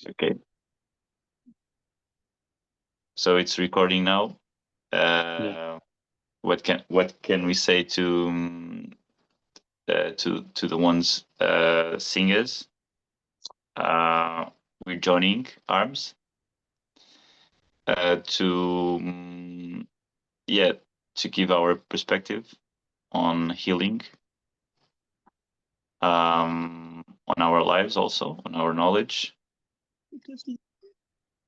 Okay. So it's recording now. Yeah. What can we say to the ones singers? We're joining arms to to give our perspective on healing, on our lives, also on our knowledge.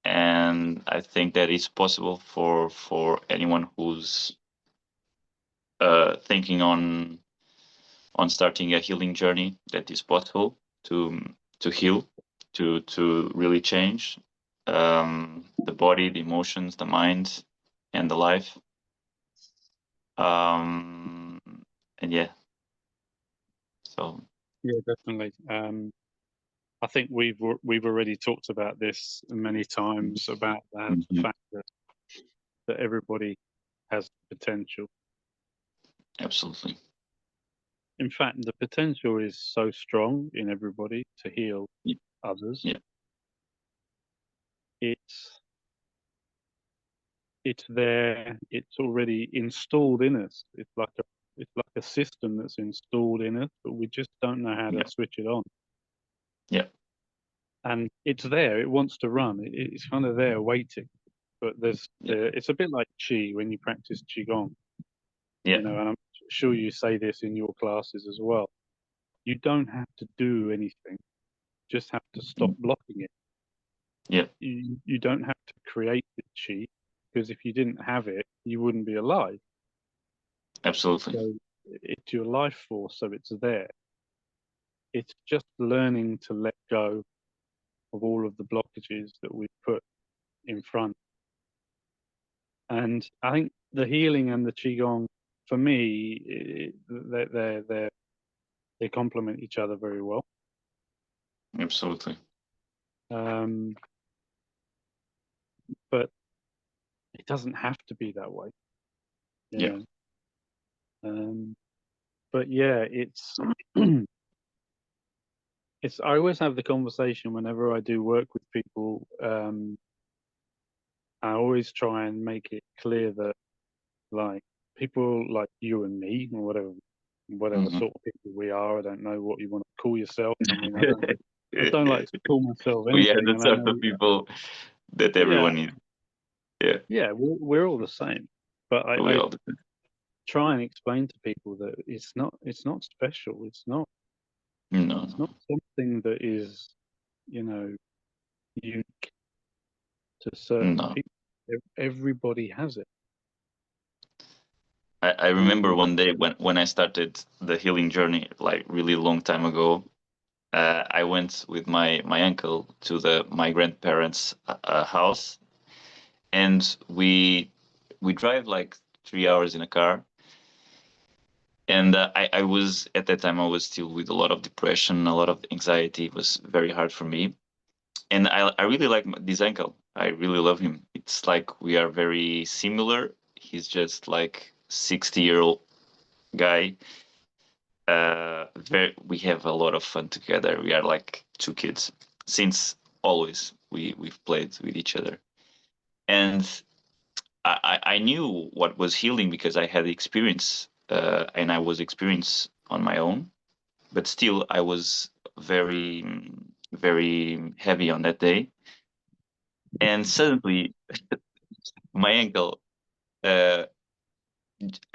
And I think that it's possible for anyone who's thinking on starting a healing journey, that is possible to heal, to really change the body, the emotions, the mind, and the life. And yeah, so Yeah, definitely. I think we've already talked about this many times about the fact that everybody has potential. Absolutely. In fact, the potential is so strong in everybody to heal others. Yeah. It's there. It's already installed in us. It's like a system that's installed in us, but we just don't know how to switch it on. Yeah. And it's there. It wants to run. It's kind of there waiting. But it's a bit like Qi when you practice Qigong. Yeah. You know, and I'm sure you say this in your classes as well. You don't have to do anything. Just have to stop blocking it. Yeah. You don't have to create the Qi, because if you didn't have it, you wouldn't be alive. Absolutely. So it's your life force, so it's there. It's just learning to let go of all of the blockages that we put in front. And I think the healing and the Qigong, for me, they complement each other very well. Absolutely. But it doesn't have to be that way. You know? But yeah, it's I always have the conversation whenever I do work with people. I always try and make it clear that, like, people like you and me, or whatever sort of people we are. I don't know what you want to call yourself. I mean, I don't like to call myself anything. We are the sort of people that everyone is. Yeah. Yeah, we're all the same. But I try and explain to people that it's not special. It's not something that is, unique to certain people. Everybody has it. I remember one day when I started the healing journey, like really long time ago, I went with my uncle to my grandparents' house, and we drive like 3 hours in a car. And I was, at that time, I was still with a lot of depression, a lot of anxiety. It was very hard for me. And I really like this uncle. I really love him. It's like we are very similar. He's just like 60-year-old guy. We have a lot of fun together. We are like two kids since always. We've played with each other, and I knew what was healing because I had experience, and I was experienced on my own. But still, I was very, very heavy on that day, and suddenly, my uncle, I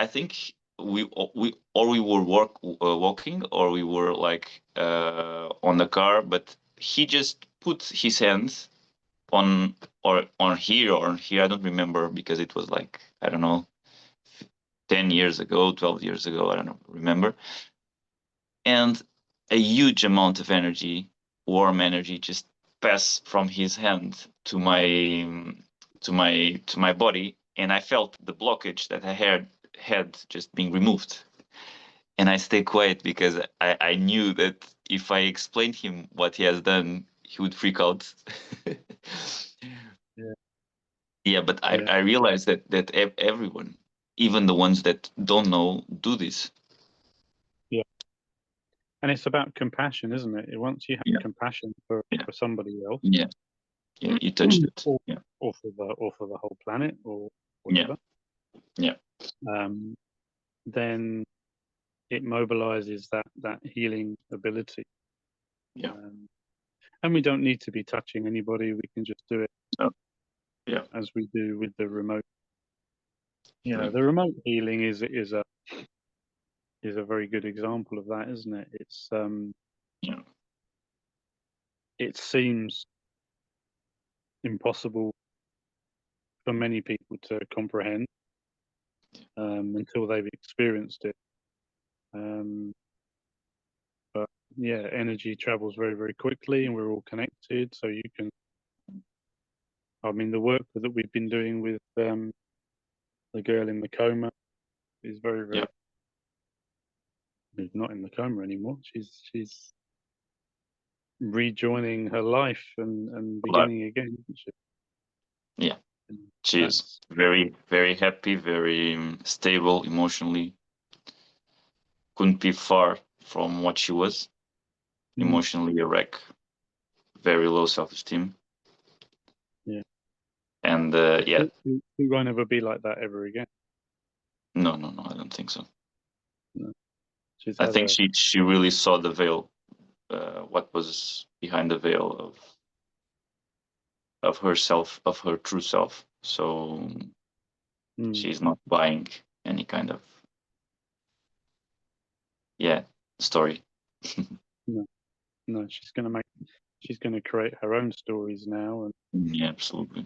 think we were walking, or we were like on the car, but he just put his hands on here or on here. I don't remember, because it was like, I don't know, 10 years ago, 12 years ago, I don't remember. And a huge amount of energy, warm energy, just passed from his hand to my body, and I felt the blockage that I had just being removed. And I stayed quiet because I knew that if I explained him what he has done, he would freak out. Yeah, but I realized that everyone, even the ones that don't know, do this. Yeah. And it's about compassion, isn't it? Once you have compassion for somebody else, you touched it. or, Yeah. or for the whole planet or Yeah. whatever, Yeah. then it mobilizes that healing ability. Yeah. And we don't need to be touching anybody. We can just do it Yeah. as we do with the remote. Yeah. The remote healing is a very good example of that, isn't it? Yeah. It seems impossible for many people to comprehend until they've experienced it. But yeah, energy travels very, very quickly, and we're all connected. So you can, I mean, the work that we've been doing with the girl in the coma is very, Yeah. very. She's not in the coma anymore. She's rejoining her life and Like, beginning again, isn't she? yeah. And She's that's very, very happy, very stable emotionally. Couldn't be far from what she was. Emotionally a wreck, very low self-esteem. yeah. And yeah, She won't ever be like that ever again. no, I don't think so. No. She's I had think a she really saw the veil, what was behind the veil of herself, of her true self. So she's not buying any kind of story. no, no. She's gonna create her own stories now, and Yeah, absolutely.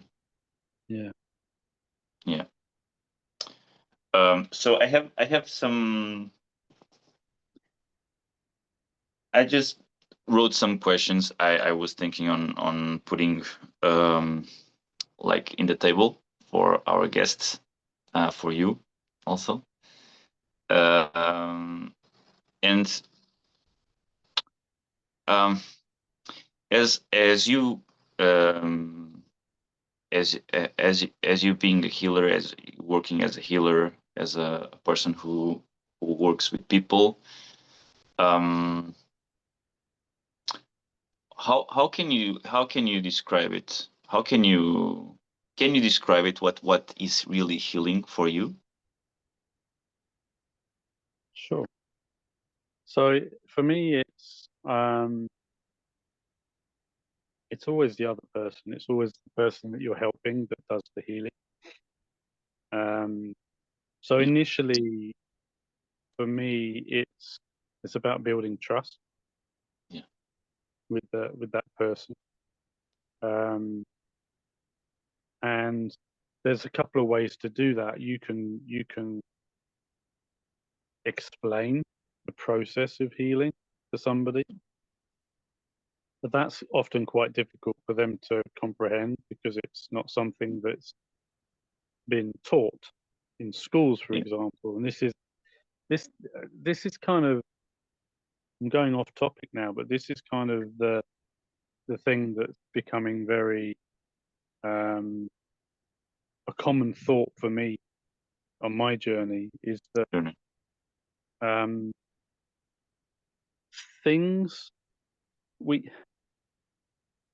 yeah. Yeah. So I have some. I just wrote some questions I was thinking on putting like in the table for our guests, for you also. Um, and um, as you um, as you being a healer, as working as a healer, as a person who works with people, um, how can you describe it? How can you describe it? What is really healing for you? Sure. So for me, it's always the other person. It's always the person that you're helping that does the healing. So Yeah. initially, for me, it's about building trust Yeah. with that person. And there's a couple of ways to do that. You can explain the process of healing to somebody, but that's often quite difficult for them to comprehend because it's not something that's been taught in schools, for Yeah. example. And this is kind of, I'm going off topic now, but this is kind of the thing that's becoming very um, a common thought for me on my journey is that Sure. um, things we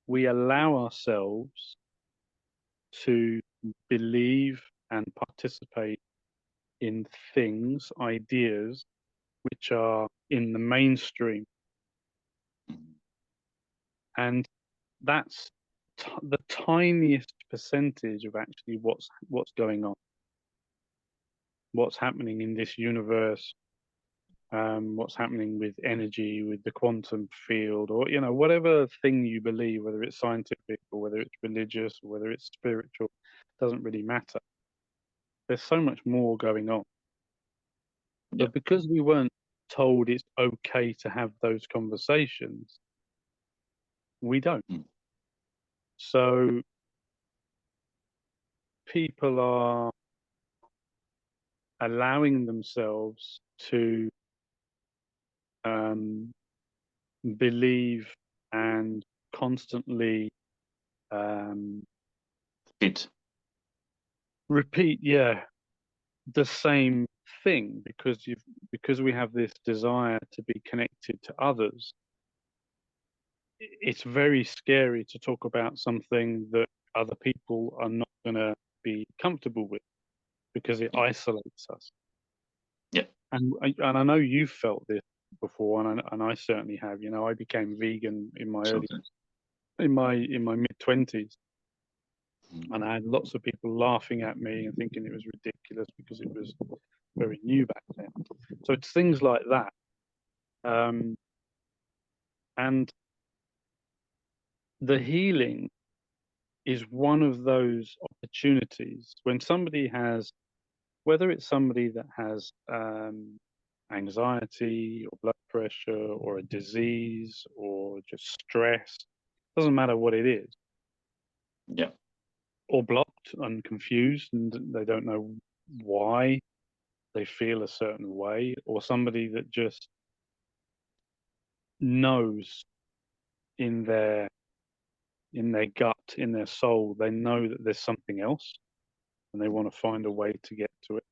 we allow ourselves to believe and participate in things, ideas which are in the mainstream, Mhm. and that's the tiniest percentage of actually what's going on, what's happening in this universe, what's happening with energy, with the quantum field, or whatever thing you believe, whether it's scientific or whether it's religious or whether it's spiritual, doesn't really matter. There's so much more going on. Yeah. But because we weren't told it's okay to have those conversations, we don't. Mm. So people are allowing themselves to um, believe and constantly um, Fit. repeat, the same thing because we have this desire to be connected to others. it's very scary to talk about something that other people are not going to be comfortable with because it Yeah. isolates us. Yeah. And I know you've felt this before, and I certainly have. You know, I became vegan in my Something. mid-20s, Mm. and I had lots of people laughing at me and thinking it was ridiculous because it was very new back then. So it's things like that. And the healing is one of those opportunities when somebody has, whether it's somebody that has anxiety or blood pressure or a disease or just stress, doesn't matter what it is, Yeah. or blocked and confused and they don't know why they feel a certain way, or somebody that just knows in their gut, in their soul, they know that there's something else and they want to find a way to get to it.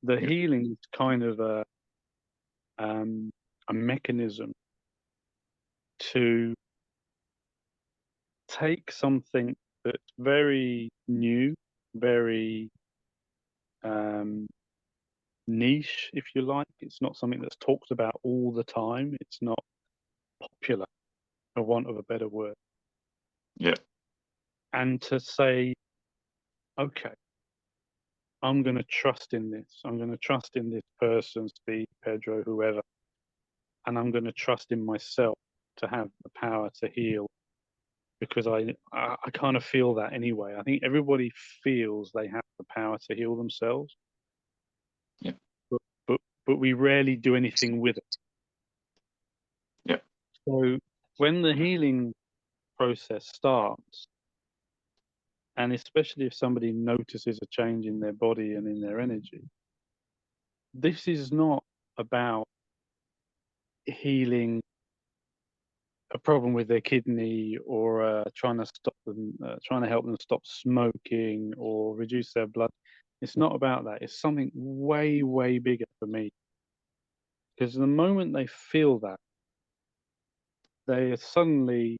The Yeah. healing is kind of a mechanism to take something that's very new, very um, niche, if you like. It's not something that's talked about all the time. It's not popular, for want of a better word. Yeah. And to say, okay, I'm going to trust in this. I'm going to trust in this person, Steve, Pedro, whoever, and I'm going to trust in myself to have the power to heal because I kind of feel that anyway. I think everybody feels they have the power to heal themselves, Yeah. but but, but we rarely do anything with it. Yeah. So when the healing process starts, and especially if somebody notices a change in their body and in their energy, this is not about healing a problem with their kidney or trying to stop them, trying to help them stop smoking or reduce their blood. It's not about that. It's something way, way bigger for me. Because the moment they feel that, they suddenly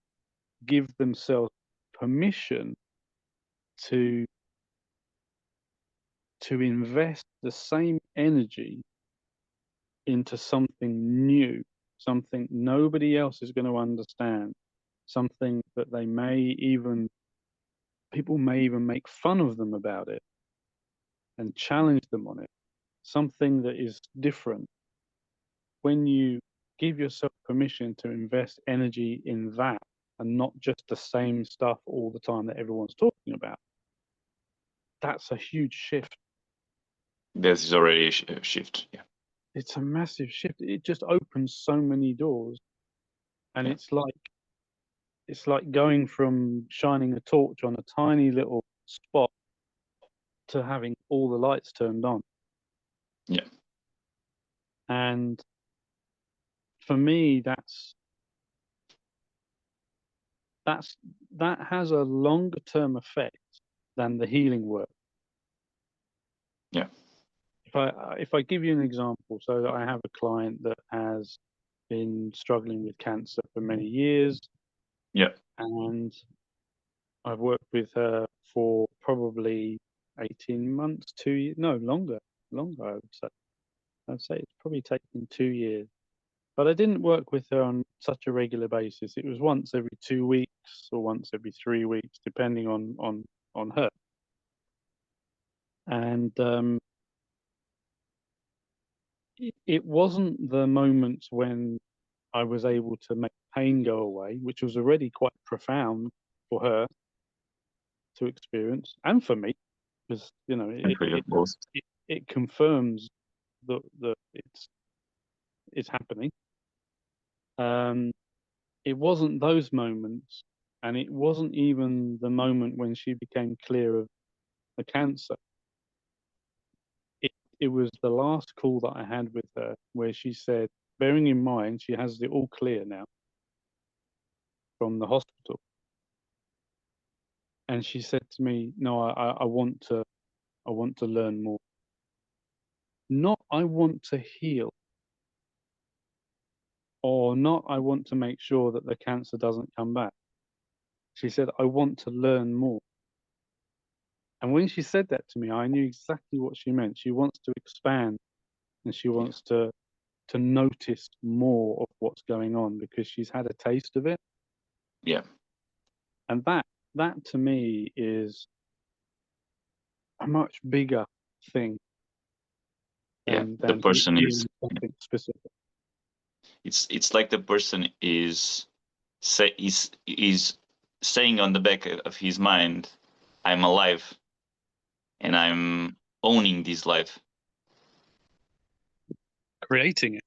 give themselves permission to invest the same energy into something new, something nobody else is going to understand, something that they may even people may even make fun of them about it and challenge them on it, something that is different. When you give yourself permission to invest energy in that and not just the same stuff all the time that everyone's talking about, that's a huge shift. This is already a shift. Yeah. It's a massive shift. It just opens so many doors. And Yeah. it's like going from shining a torch on a tiny little spot to having all the lights turned on. Yeah. And for me, that's that has a longer term effect than the healing work. Yeah. If I give you an example, so I have a client that has been struggling with cancer for many years, Yeah. and I've worked with her for probably 18 months, 2 years, no, longer, I would say. I'd say it's probably taken 2 years. But I didn't work with her on such a regular basis. It was once every 2 weeks or once every 3 weeks, depending on her. And it wasn't the moments when I was able to make pain go away, which was already quite profound for her to experience and for me, because you know And for you both. it confirms that it's happening. Um, it wasn't those moments, and it wasn't even the moment when she became clear of the cancer. It it was the last call that I had with her where she said, bearing in mind she has it all clear now from the hospital, and she said to me, "No, I want to learn more. Not I want to heal. or not, I want to make sure that the cancer doesn't come back. She said, I want to learn more. And when she said that to me, I knew exactly what she meant. She wants to expand, and she Yeah. wants to notice more of what's going on because she's had a taste of it. Yeah. And that to me is a much bigger thing Yeah. than The person is. healing something specific. It's like the person is saying on the back of his mind, I'm alive and I'm owning this life. Creating it.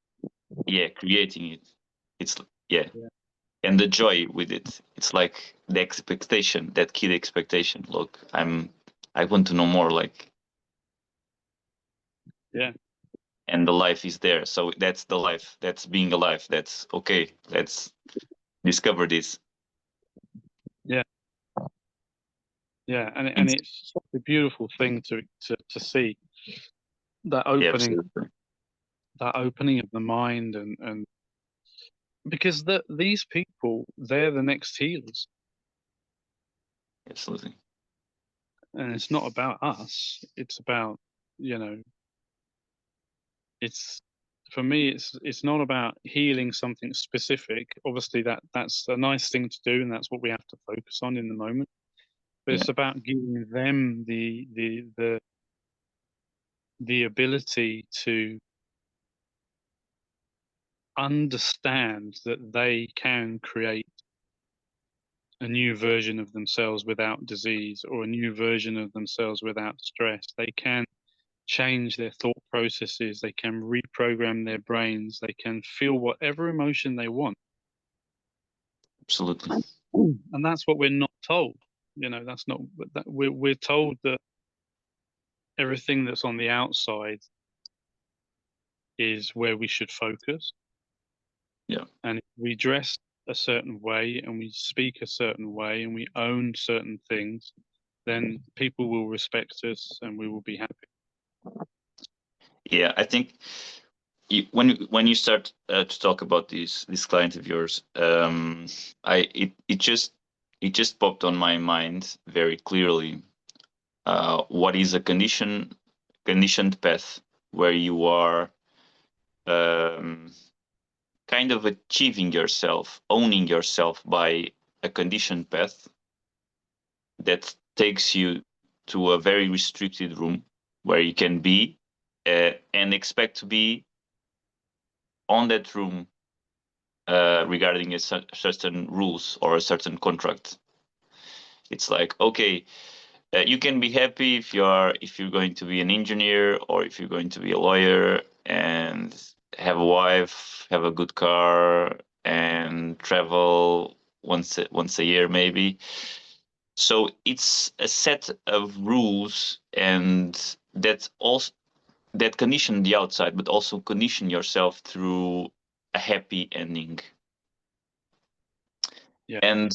Yeah, creating it. It's yeah. Yeah. And the joy with it. It's like the expectation, that kid expectation. Look, I want to know more, like, Yeah. and the life is there. So that's the life. That's being alive. That's okay. Let's discover this. Yeah. Yeah. And And it's such a beautiful thing to see that yeah, opening absolutely. that opening of the mind and because these people, they're the next healers. Absolutely. And it's not about us. It's about, you know, it's for me it's not about healing something specific. Obviously that's a nice thing to do and that's what we have to focus on in the moment. But Yeah, it's about giving them the ability to understand that they can create a new version of themselves without disease or a new version of themselves without stress. They can change their thought processes. They can reprogram their brains. They can feel whatever emotion they want. absolutely. And that's what we're not told. You know, that's not that we're told that everything that's on the outside is where we should focus. Yeah. And if we dress a certain way and we speak a certain way and we own certain things, then people will respect us and we will be happy. Yeah, I think when you start to talk about this client of yours, it just popped on my mind very clearly. What is a conditioned path where you are um, kind of achieving yourself, owning yourself by a conditioned path that takes you to a very restricted room where you can be and expect to be on that room regarding certain rules or a certain contract. It's like, okay, you can be happy if you're going to be an engineer or if you're going to be a lawyer and have a wife, have a good car, and travel once a year maybe. So it's a set of rules and that condition the outside, but also condition yourself through a happy ending. Yeah, And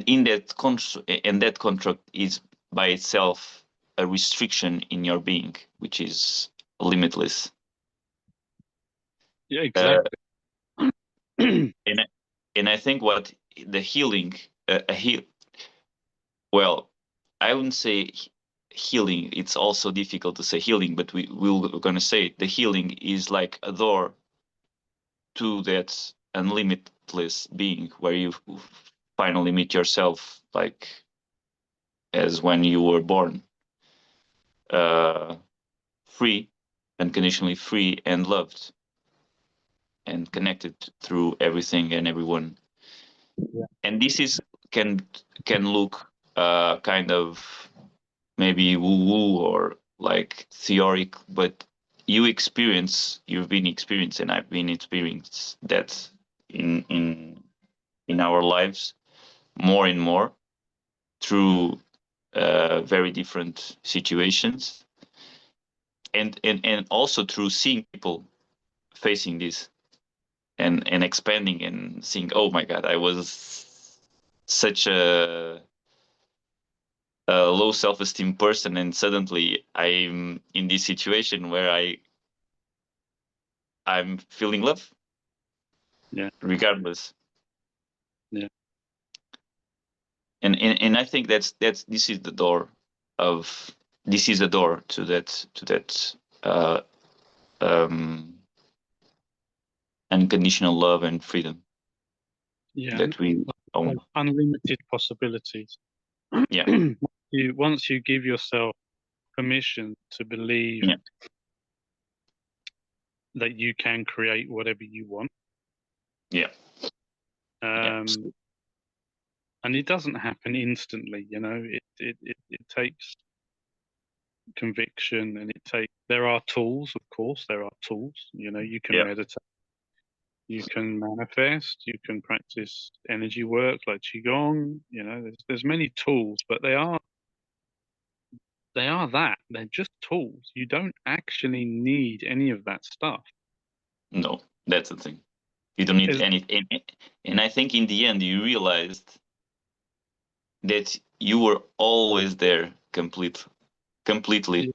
in that contract is by itself a restriction in your being, which is limitless. yeah, Uh, exactly. Yeah, and and I think what the healing, a heal, well, I wouldn't say healing. It's also difficult to say healing, but we're gonna say the healing is like a door to that unlimitless being where you finally meet yourself, like as when you were born, uh, free, unconditionally free and loved and connected through everything and everyone. And this is can can look kind of maybe woo woo or like theoric, but you've been experienced, and I've been experienced that in our lives more and more through very different situations, and also through seeing people facing this and expanding and seeing, oh my god, I was such a low self-esteem person, and suddenly I'm in this situation where I'm feeling love. Yeah. regardless. Yeah. And I think this is the door to that uh, um, unconditional love and freedom Yeah. that we own. Unlimited possibilities. Yeah, Once you give yourself permission to believe yeah, that you can create whatever you want, yeah, yeah, and it doesn't happen instantly, it takes conviction, and there are tools, of course, there are tools. You can yeah. meditate, you can manifest, you can practice energy work like Qigong. There's many tools, but they're just tools. You don't actually need any of that stuff. No, that's the thing. You don't need Is anything, and I think in the end you realized that you were always there, completely.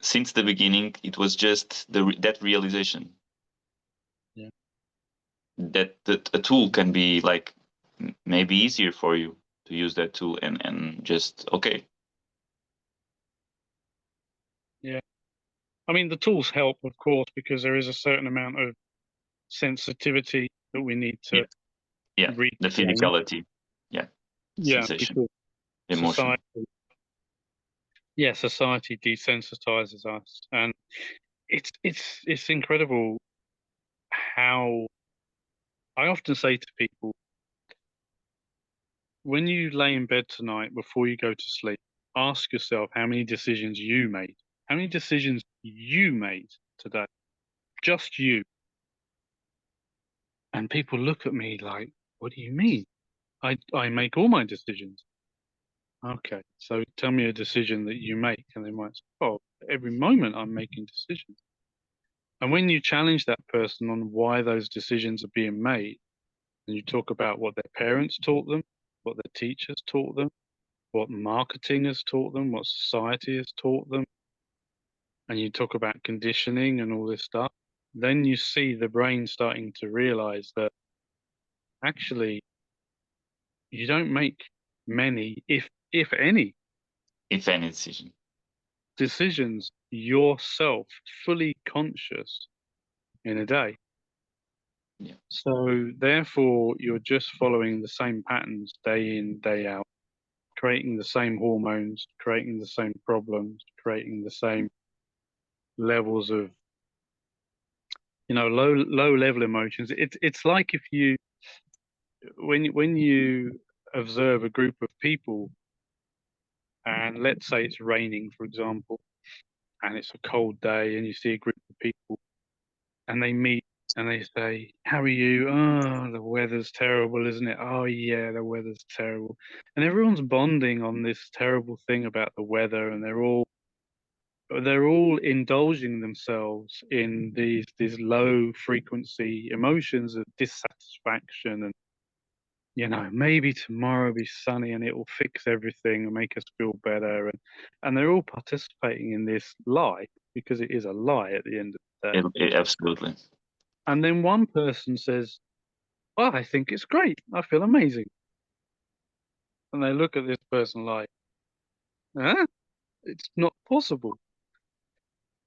Since the beginning, it was just that realization Yeah. that a tool can be like maybe easier for you to use that tool and just okay. Yeah. I mean, the tools help, of course, because there is a certain amount of sensitivity that we need to Yeah, yeah. The regain. physicality, yeah, Yeah, sensation, because emotion. society, society desensitizes us, and it's incredible how I often say to people, when you lay in bed tonight before you go to sleep, ask yourself how many decisions you made. How many decisions you made today? Just you. And people look at me like, what do you mean? I make all my decisions. Okay, so tell me a decision that you make. And they might say, oh, every moment I'm making decisions. And when you challenge that person on why those decisions are being made, and you talk about what their parents taught them, what their teachers taught them, what marketing has taught them, what society has taught them, and you talk about conditioning and all this stuff, then you see the brain starting to realize that actually you don't make many, if any, If any decision. decisions yourself, fully conscious in a day. Yeah, So therefore, you're just following the same patterns day in, day out, creating the same hormones, creating the same problems, creating the same levels of, low level emotions. It's like if you when you observe a group of people, and let's say it's raining, for example, and it's a cold day, and you see a group of people, and they meet and they say, "How are you?" "Oh, the weather's terrible, isn't it?" "Oh, yeah, the weather's terrible." And everyone's bonding on this terrible thing about the weather, and they're all indulging themselves in these low frequency emotions of dissatisfaction, and maybe tomorrow will be sunny and it will fix everything and make us feel better, and they're all participating in this lie, because it is a lie at the end of the day. absolutely. And then one person says, "Oh, I think it's great. I feel amazing." And they look at this person like, "Huh? It's not possible."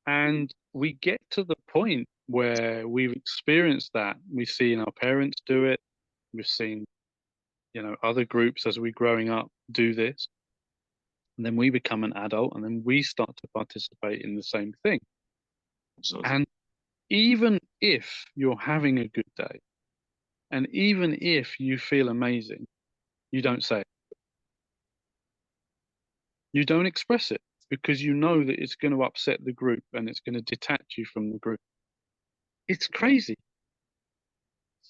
And we get to the point where we've experienced that. We've seen our parents do it. We've seen, other groups as we're growing up do this. And then we become an adult, and then we start to participate in the same thing. Absolutely. And even if you're having a good day, and even if you feel amazing, you don't say it. You don't express it, because you know that it's going to upset the group and it's going to detach you from the group. It's crazy.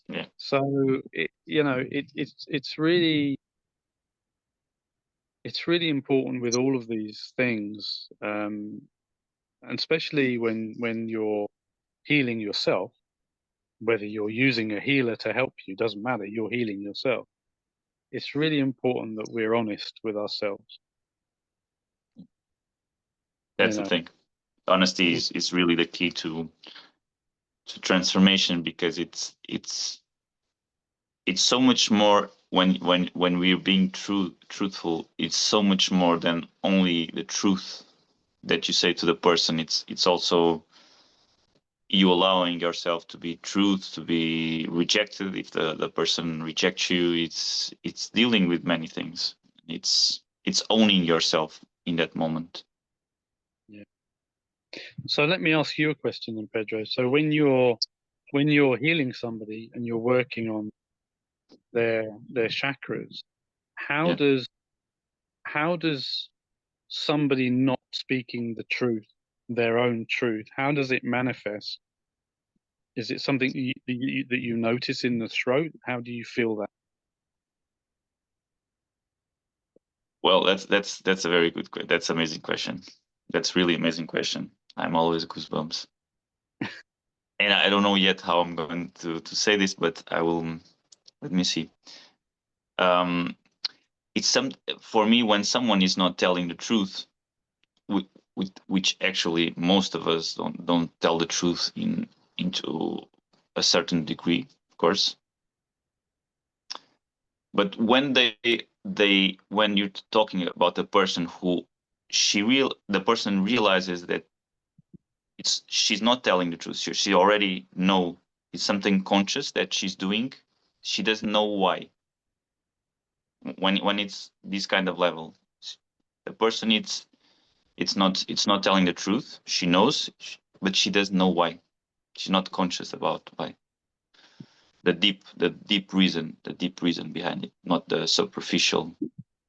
Yeah, So it's really important with all of these things, and especially when you're healing yourself, whether you're using a healer to help you, doesn't matter. You're healing yourself. It's really important that we're honest with ourselves. You that's the know, thing. Honesty is really the key to transformation, because it's so much more when we're being truthful. It's so much more than only the truth that you say to the person. It's also you allowing yourself to be truth, to be rejected if the person rejects you. It's dealing with many things. It's owning yourself in that moment. Yeah. So let me ask you a question then, Pedro. So when you're healing somebody and you're working on their chakras, how Yeah. does somebody not speaking the truth, their own truth, how does it manifest? Is it something that you notice in the throat? How do you feel that? Well, that's a very good that's amazing question. That's really amazing question. I'm always goosebumps. And I don't know yet how I'm going to say this, but I will. Let me see. Um, it's some For me, when someone is not telling the truth, which actually most of us don't tell the truth into a certain degree, of course. But when when you're talking about a person who the person realizes that she's not telling the truth. She already know it's something conscious that she's doing. She doesn't know why. When it's this kind of level, the person it's not telling the truth. She knows, but she doesn't know why. She's not conscious about why. The deep reason behind it, not the superficial.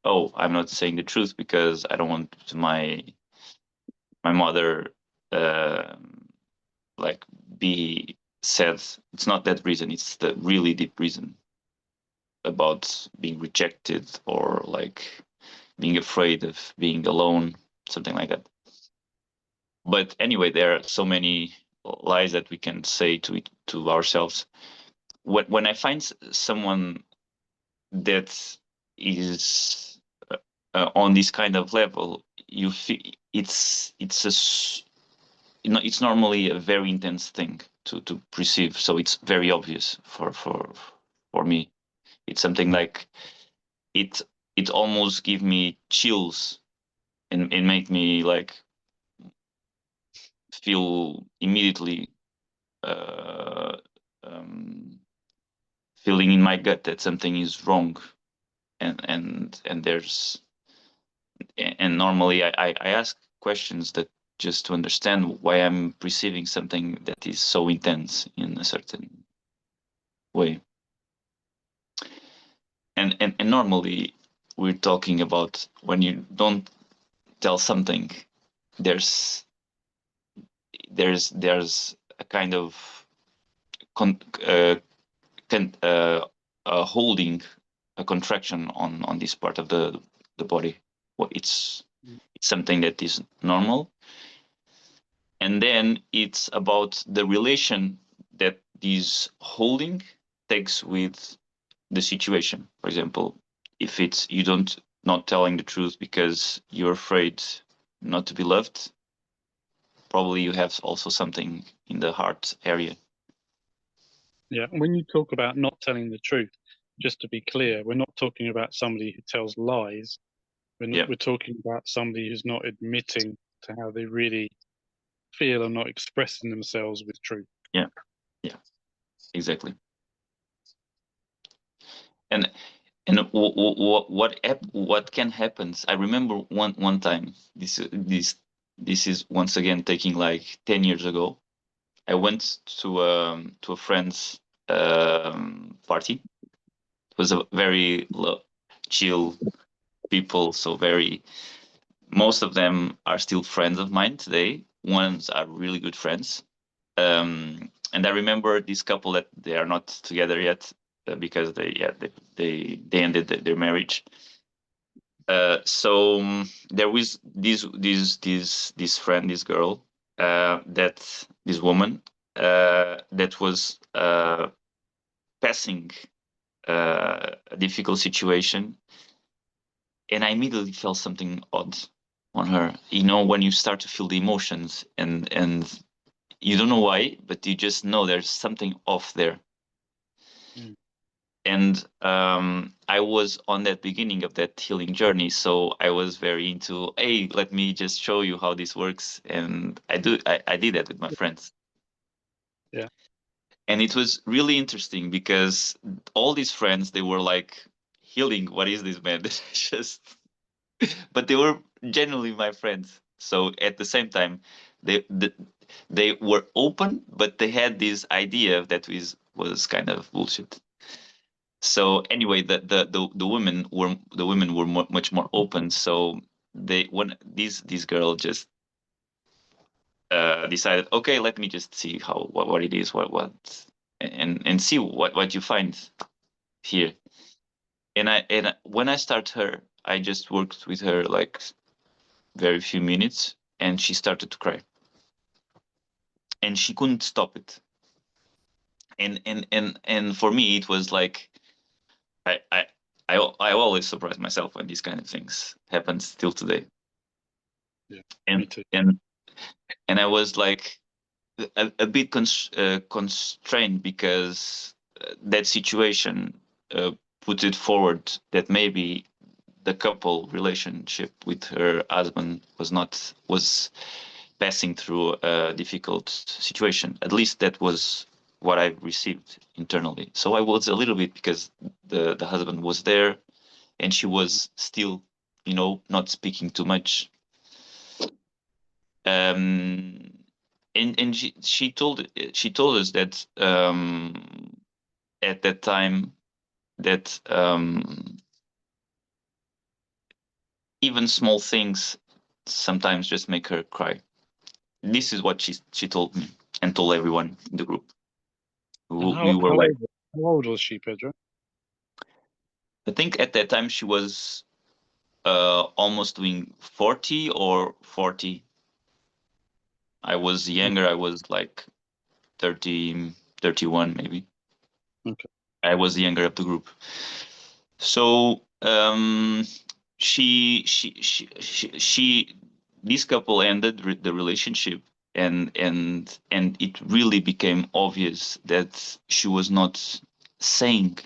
Oh, I'm not saying the truth because I don't want my mother uh, like be sad. It's not that reason. It's the really deep reason about being rejected or like being afraid of being alone, something like that. But anyway, there are so many lies that we can say to ourselves. When I find someone that is on this kind of level, you feel it's it's normally a very intense thing to perceive. So it's very obvious for me. It's something like it it almost give me chills and make me like feel immediately uh, um, feeling in my gut that something is wrong, and there's and normally I ask questions that just to understand why I'm perceiving something that is so intense in a certain way. And normally we're talking about when you don't tell something, there's there's a kind of con, can holding a contraction on this part of the body. Well, it's something that is normal, and then it's about the relation that this holding takes with the situation. For example, if it's you don't not telling the truth because you're afraid not to be loved, probably you have also something in the heart area. Yeah. When you talk about not telling the truth, just to be clear, we're not talking about somebody who tells lies. Yeah, We're talking about somebody who's not admitting to how they really feel and not expressing themselves with truth. yeah, yeah, exactly. And what can happen? I remember one time. This is once again taking like 10 years ago. I went to a friend's party. It was a very chill people, so very most of them are still friends of mine today. Ones are really good friends. And I remember this couple that they are not together yet because they ended their marriage. So there was this friend, this girl, that this woman that was passing a difficult situation, and I immediately felt something odd on her. You know, when you start to feel the emotions and you don't know why, but you just know there's something off there. Mm. And I was on that beginning of that healing journey, so I was very into, hey, let me just show you how this works, and I did that with my friends. Yeah. And it was really interesting because all these friends, they were like, healing, what is this, man? Just, but they were genuinely my friends. So at the same time, they they, they were open, but they had this idea that was kind of bullshit. So anyway, the women were much more open. So they when this girl just decided, okay, let me just see what it is, what and see what you find here. And when I start her, I just worked with her like very few minutes, and she started to cry, and she couldn't stop it. And for me, it was like I I I always surprise myself when these kind of things happen still today. Yeah. Me And too. and and I was like a bit constrained because that situation put it forward that maybe the couple relationship with her husband was passing through a difficult situation. At least that was what I received internally. So I was a little bit, because the husband was there and she was still, not speaking too much. Um, and she told us that at that time that even small things sometimes just make her cry. This is what she told me and told everyone in the group. And We were like, how old was she, Pedro? I think at that time she was almost doing 40 or 40. I was younger. I was like 30, 31 maybe. Okay. I was the younger of the group. So she this couple ended the relationship, and it really became obvious that she was not saying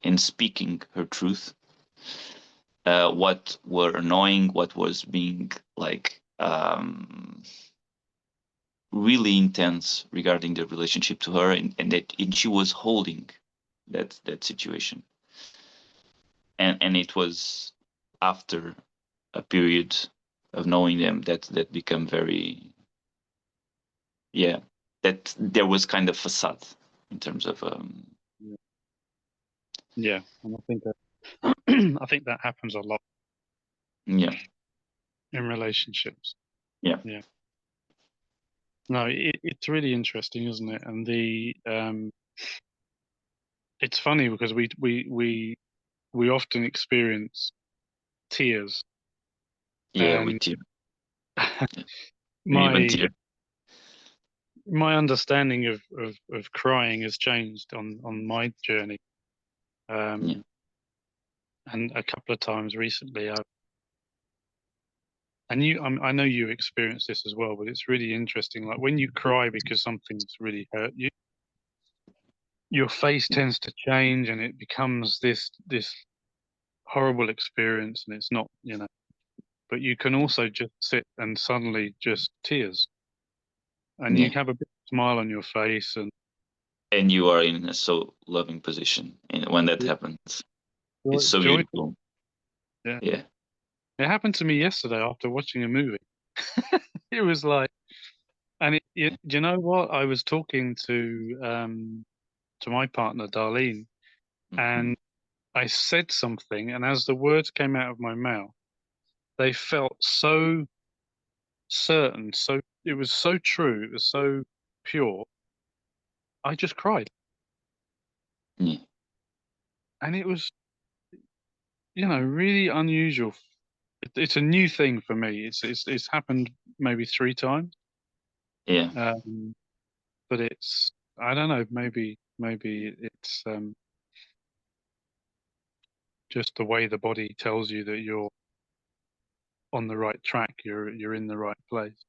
and speaking her truth. What were annoying, what was being like really intense regarding the relationship to her, and she was holding that situation, and it was after a period of knowing them that become very, yeah, that there was kind of facade in terms of Yeah. And I think that I think that happens a lot yeah, in relationships. yeah, Yeah. No, it's really interesting, isn't it? And it's funny because we often experience tears, yeah, with and tear, even my tear. my understanding of crying has changed on my journey. Yeah, Um, and a couple of times recently, I know you experienced this as well, but it's really interesting. Like when you cry because something's really hurt you, your face tends to change, and it becomes this horrible experience, and it's not, but you can also just sit and suddenly just tears, and you yeah, have a big smile on your face, and and you are in a so loving position, and when that happens, it's so joy. beautiful. Yeah, Yeah, it happened to me yesterday after watching a movie. It was like, and you know what? I was talking to my partner Darlene, hmm, and I said something, and as the words came out of my mouth, they felt so certain, so it was so true, it was so pure. I just cried, yeah, and it was, really unusual. It's a new thing for me. It's happened maybe 3 times, yeah. um, but it's, I don't know, maybe it's just the way the body tells you that you're on the right track, you're in the right place.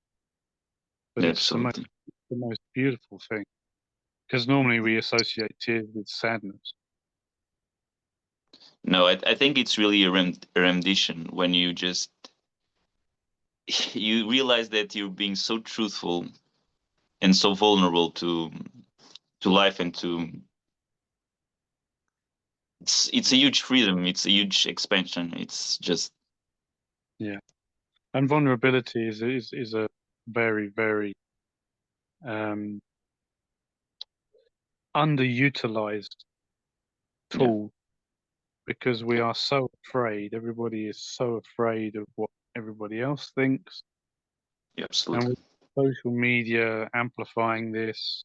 But it's the most Absolutely. the most beautiful thing, because normally we associate tears with sadness. No, I think it's really a rendition when you just you realize that you're being so truthful and so vulnerable to life and to it's a huge freedom, it's a huge expansion. It's just And vulnerability is a very, very um, underutilized yeah, tool, because we are so afraid. Everybody is so afraid of what everybody else thinks, yeah, and absolutely. with social media amplifying this,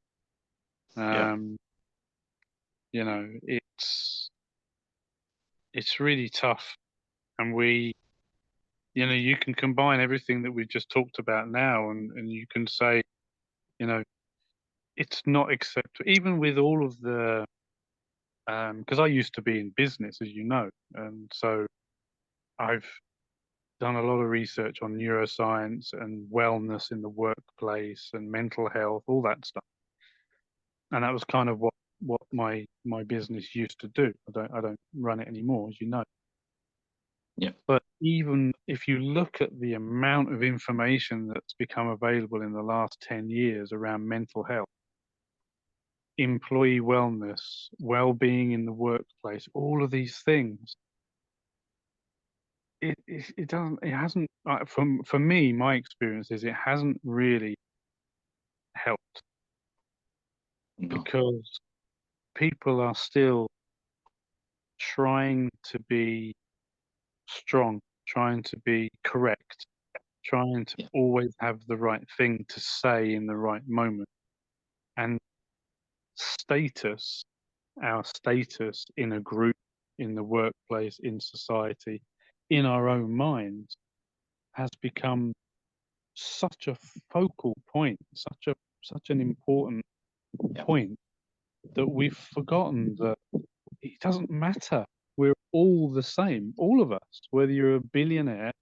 Yeah, um, you know, it's really tough. And you can combine everything that we've just talked about now, and you can say, you know, it's not acceptable, even with all of the, because I used to be in business, as you know, and so I've done a lot of research on neuroscience and wellness in the workplace and mental health, all that stuff. And that was kind of what my business used to do. I don't run it anymore, as you know. yeah, But even if you look at the amount of information that's become available in the last 10 years around mental health, employee wellness, well-being in the workplace, all of these things, it doesn't, it hasn't, for me, my experience is it hasn't really helped, no, because people are still trying to be strong, trying to be correct, trying to yeah, always have the right thing to say in the right moment. And status, our status in a group, in the workplace, in society, in our own minds, has become such a focal point, such an important yeah, point, that we've forgotten that it doesn't matter. We're all the same, all of us, whether you're a billionaire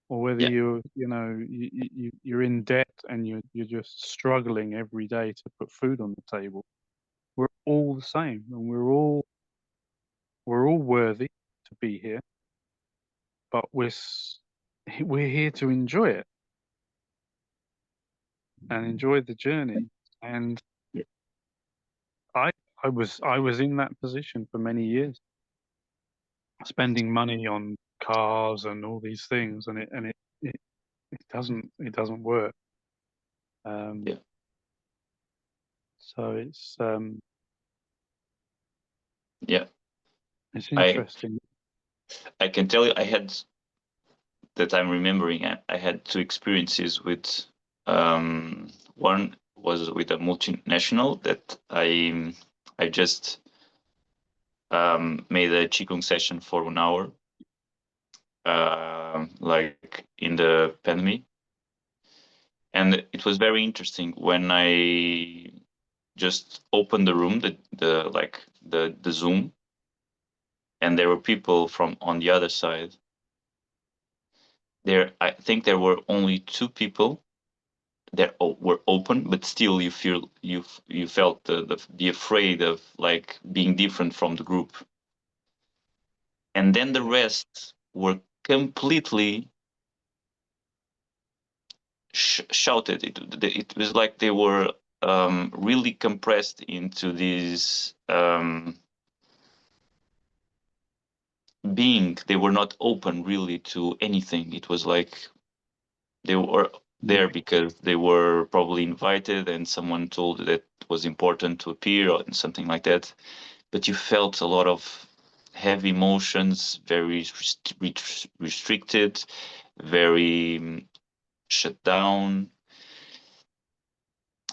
or whether yeah, you're in debt and you're just struggling every day to put food on the table. We're all the same, and we're all worthy to be here, but we're here to enjoy it and enjoy the journey. And yeah, I I was in that position for many years, spending money on cars and all these things, and it doesn't work. Um, yeah. so Yeah. it's I interesting. I can tell you, I had that I'm remembering. I had two experiences with. One was with a multinational that I just made a Qigong session for 1 hour, like in the pandemic, and it was very interesting when I just opened the room, the Zoom, and there were people from on the other side. I think there were only two people that were open, but still you felt the afraid of like being different from the group, and then the Yeah, rest were completely shouted. It was like they were really compressed into this being. They were not open really to anything. It was like they were yeah, there because they were probably invited and someone told that it was important to appear or something like that. But you felt a lot of heavy emotions, very restricted, very shut down.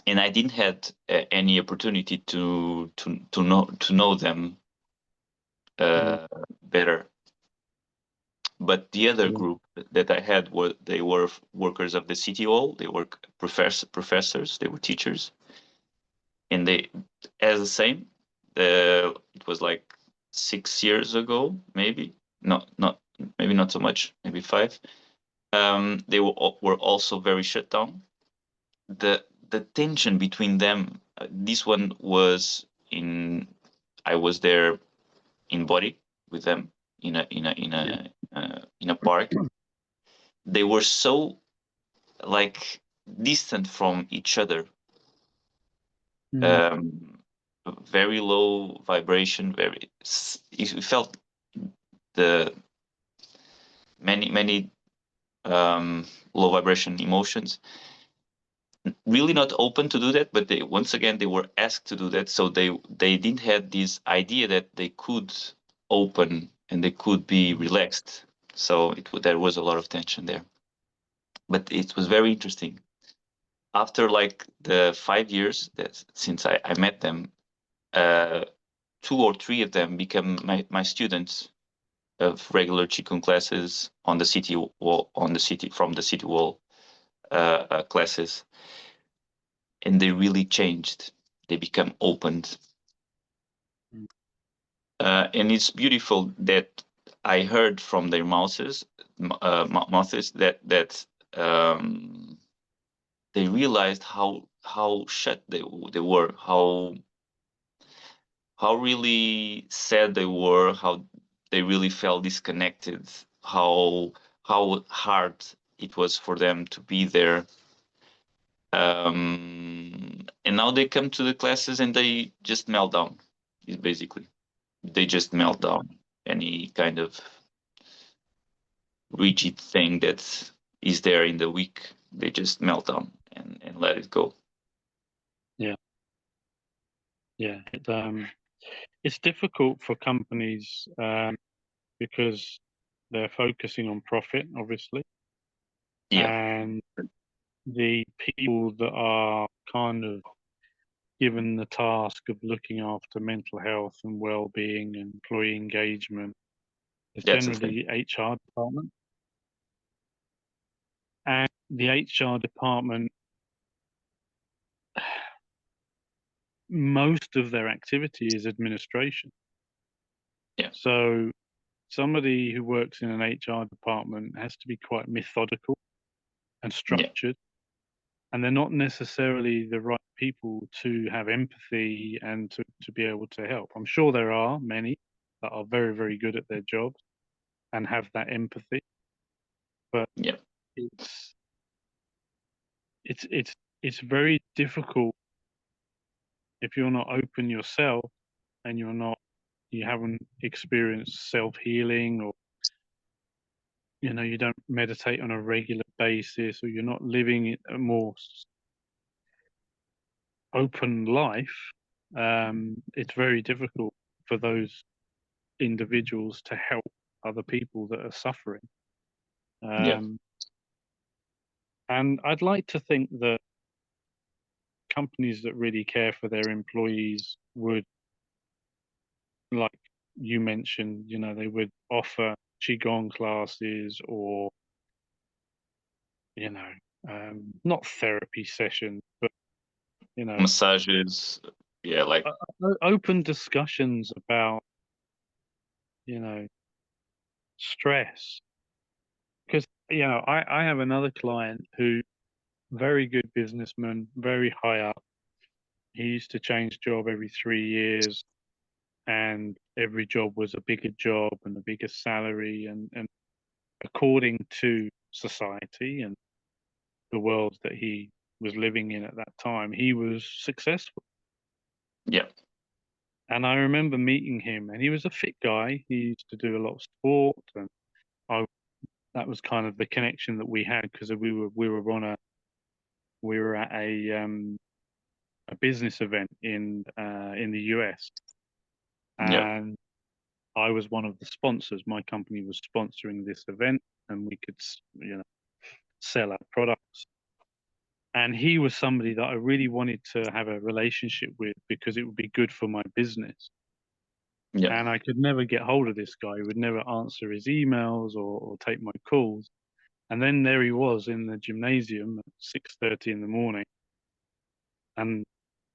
And I didn't had any opportunity to know them mm, better. But the other yeah, group that I had were workers of the city hall. They were professors. They were teachers, and they as the same. It was like 6 years ago, maybe not maybe not so much, maybe five. They were also very shut down. the tension between them. This one was in. I was there in body with them in a park. They were so like distant from each other. Mm. Um, very low vibration. You felt the many low vibration emotions. Really not open to do that, but they once again they were asked to do that, so they didn't have this idea that they could open and they could be relaxed. So there was a lot of tension there, but it was very interesting. After like the 5 years that since I met them, uh, 2 or 3 of them became my students of regular Qigong classes on the city wall, from the city wall classes, and they really changed. They become opened, Mm. and it's beautiful that I heard from their mouths that they realized how shut they were, how really sad they were, how they really felt disconnected, how hard it was for them to be there. And now they come to the classes and they just melt down. Basically, they just melt down. Any kind of rigid thing that is there in the week, they just melt down and let it go. Yeah, yeah. It's difficult for companies because they're focusing on profit, obviously, Yeah, and the people that are kind of given the task of looking after mental health and well-being and employee engagement is that's the thing. generally the HR department. And the HR department, most of their activity is administration. Yeah, So somebody who works in an HR department has to be quite methodical and yeah, structured, and they're not necessarily the right people to have empathy and to be able to help. I'm sure there are many that are very, very good at their jobs and have that empathy, but yeah, it's it's it's it's very difficult if you're not open yourself and you haven't experienced self-healing, or you don't meditate on a regular basis, or you're not living a more open life. It's very difficult for those individuals to help other people that are suffering. yeah, um, and I'd like to think that companies that really care for their employees would, like you mentioned, they would offer qigong classes, or you know not therapy sessions, but you know massages. Yeah, like open discussions about you know stress. Because I have another client who, very good businessman, very high up. He used to change job every 3 years, and every job was a bigger job and a bigger salary, and according to society and the world that he was living in at that time, he was successful. yeah, And I remember meeting him, and he was a fit guy. He used to do a lot of sport, and I that was kind of the connection that we had, because we were at a business event in the US, yeah, and I was one of the sponsors. My company was sponsoring this event, and we could sell our products. And he was somebody that I really wanted to have a relationship with, because it would be good for my business. yeah, And I could never get hold of this guy. He would never answer his emails or take my calls. And then there he was in the gymnasium at 6:30 in the morning. And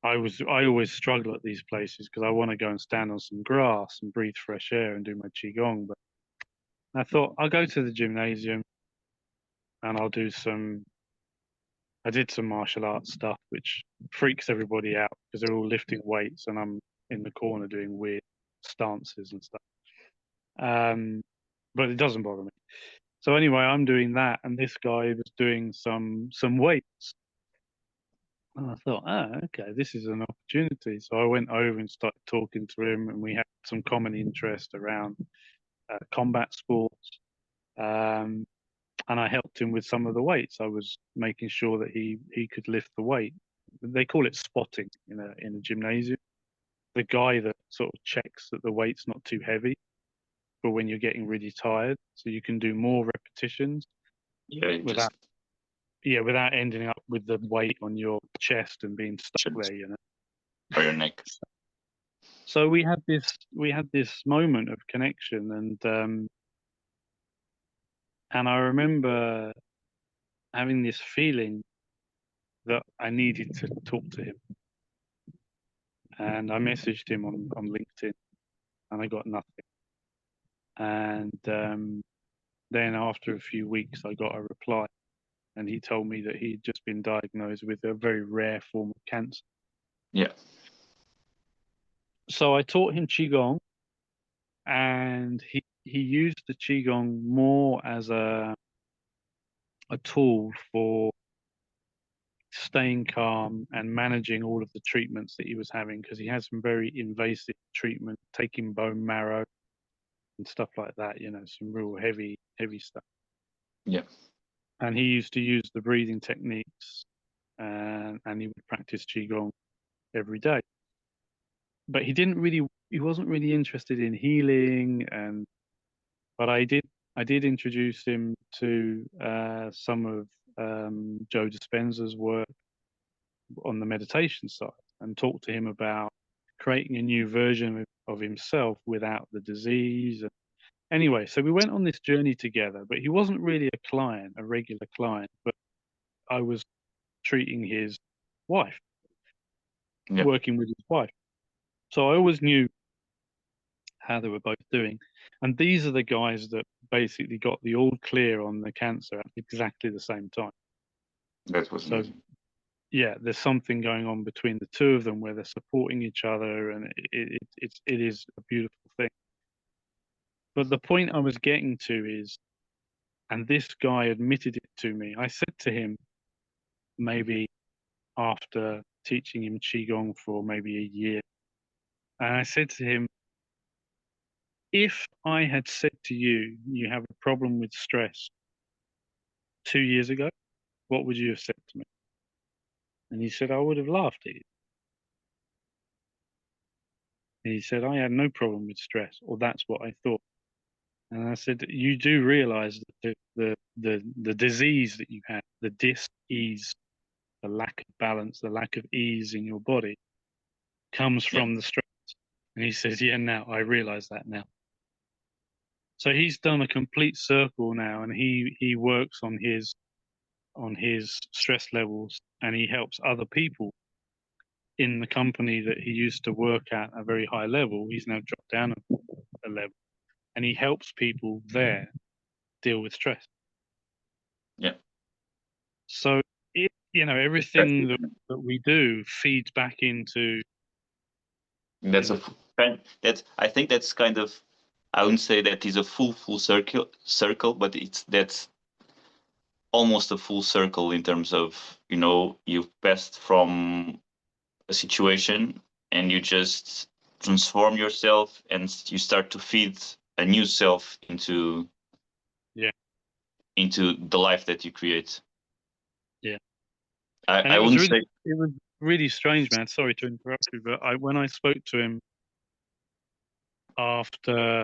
I always struggle at these places because I want to go and stand on some grass and breathe fresh air and do my qigong. But I thought I'll go to the gymnasium and I'll do some I did some martial arts stuff, which freaks everybody out because they're all lifting weights and I'm in the corner doing weird stances and stuff. But it doesn't bother me. So anyway, I'm doing that, and this guy was doing some weights. And I thought, okay, this is an opportunity. So I went over and started talking to him, and we had some common interest around combat sports. And I helped him with some of the weights. I was making sure that he could lift the weight. They call it spotting in a gymnasium. The guy that sort of checks that the weight's not too heavy for when you're getting really tired, so you can do more repetitions without ending up with the weight on your chest and being stuck there, you know, or your neck. So we had this moment of connection, and I remember having this feeling that I needed to talk to him. And I messaged him on LinkedIn, and I got nothing. And then after a few weeks, I got a reply, and he told me that he'd just been diagnosed with a very rare form of cancer. Yeah. So I taught him Qigong, and he used the Qigong more as a tool for staying calm and managing all of the treatments that he was having, because he had some very invasive treatment, taking bone marrow and stuff like that, you know, some real heavy stuff. Yeah. And he used to use the breathing techniques, and he would practice Qigong every day. But he wasn't really interested in healing, but I did introduce him to some of Joe Dispenza's work on the meditation side, and talk to him about creating a new version of himself without the disease. Anyway, so we went on this journey together, but he wasn't really a regular client, but I was treating his wife, working with his wife. So I always knew how they were both doing. And these are the guys that basically got the all clear on the cancer at exactly the same time. That was so amazing. Yeah, there's something going on between the two of them where they're supporting each other, and it is a beautiful thing. But the point I was getting to is, and this guy admitted it to me, I said to him, maybe after teaching him Qigong for maybe a year, and I said to him, if I had said to you, you have a problem with stress 2 years ago, what would you have said to me? And he said, I would have laughed at you. And he said, I had no problem with stress, or that's what I thought. And I said, you do realize that the disease that you had, the dis-ease, the lack of balance, the lack of ease in your body, comes from the stress. And he says, yeah, now I realize that now. So he's done a complete circle now, and he works on his stress levels, and he helps other people in the company that he used to work at a very high level. He's now dropped down a level, and he helps people there deal with stress. Yeah. So everything that we do feeds back into. I think that's kind of, I wouldn't say that is a full circle, but that's almost a full circle in terms of, you've passed from a situation and you just transform yourself and you start to feed a new self into the life that you create. Yeah. I wouldn't say it was really strange, man. Sorry to interrupt you, but when I spoke to him after,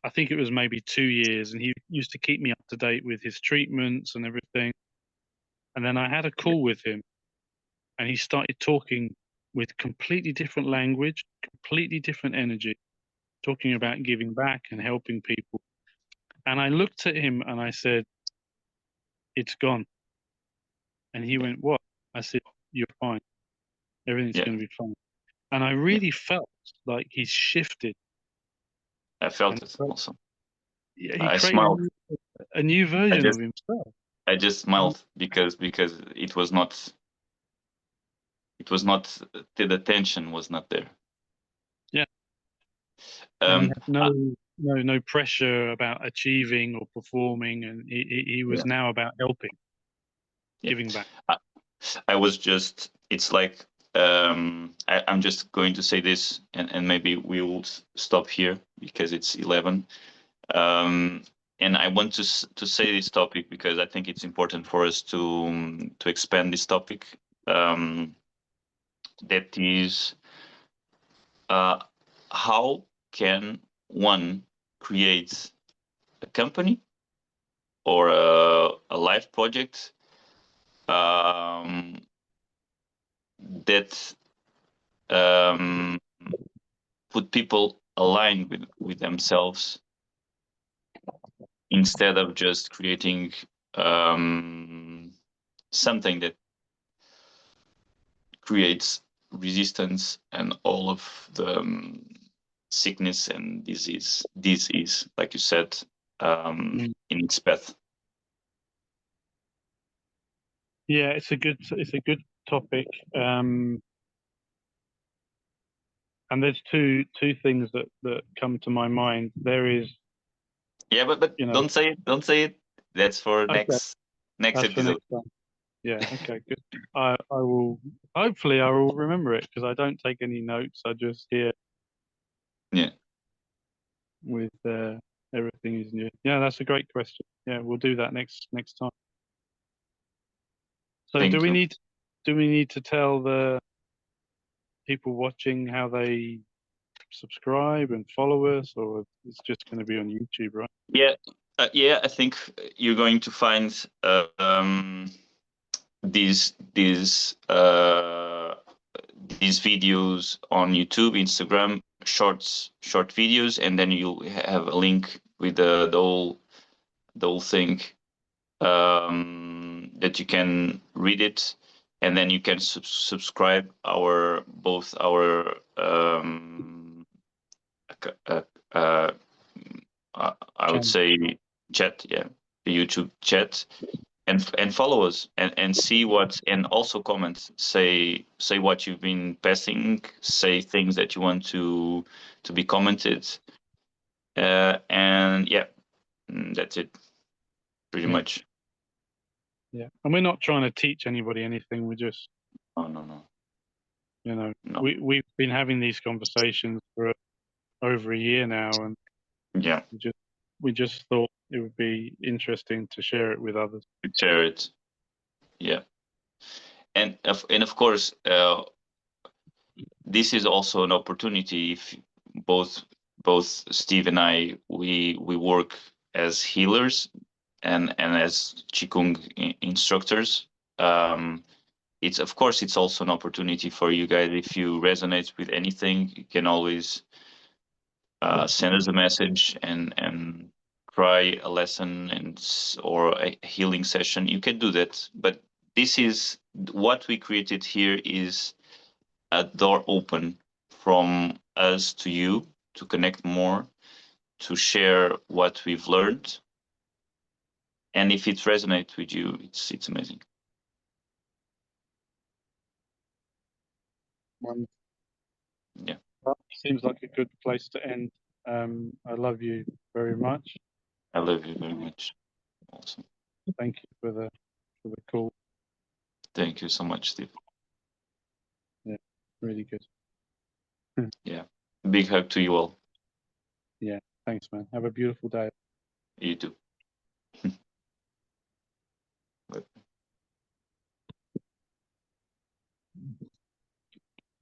I think it was maybe 2 years, and he used to keep me up to date with his treatments and everything. And then I had a call with him, and he started talking with completely different language, completely different energy, talking about giving back and helping people. And I looked at him and I said, it's gone. And he went, what? I said, you're fine. Everything's going to be fine. And I really felt like he's shifted. I felt it also. Yeah, he created a new version of himself. I just smiled because it was not the tension was not there. Yeah. And he Um, had no pressure about achieving or performing, and he was now about helping, giving back. I was just, it's like, I'm just going to say this, and maybe we will stop here because it's 11. And I want to say this topic because I think it's important for us to expand this topic. That is, how can one create a company or a life project that put people aligned with themselves instead of just creating something that creates resistance and all of the sickness and disease, like you said, in its path. Yeah, it's a good topic. And there's two things that come to my mind. There is, Yeah, but don't say it. That's for okay, next that's for episode. next time. Yeah, okay, good. I will, hopefully I will remember it, because I don't take any notes. I just hear Yeah. with everything is new. Yeah, that's a great question. Yeah, we'll do that next time. So Thank do we you. need to tell the people watching how they subscribe and follow us, or it's just going to be on YouTube, right? Yeah, I think you're going to find these videos on YouTube, Instagram, short videos, and then you'll have a link with the whole thing, that you can read it, and then you can subscribe both our uh, uh, I would Channel. say chat, yeah, the YouTube chat, and follow us and see what, and also comment, say what you've been passing, say things that you want to be commented, and yeah, that's it, pretty Yeah, much. yeah. And we're not trying to teach anybody anything. We're just, Oh, no. we've been having these conversations for over a year now, and Yeah, we just thought it would be interesting to share it with others. share it. Yeah, and of course, this is also an opportunity. If both Steve and I, we work as healers and as Qigong instructors. It's, of course, it's also an opportunity for you guys. If you resonate with anything, you can always send us a message and try a lesson or a healing session. You can do that, but this is what we created here, is a door open from us to you to connect more, to share what we've learned, and if it resonates with you, it's amazing. Yeah, Well, seems like a good place to end. I love you very much. I love you very much. Also, Thank you for the call. thank you so much, Steve. Yeah, really good. Yeah, big hug to you all. Yeah, thanks, man. Have a beautiful day. You too. Bye.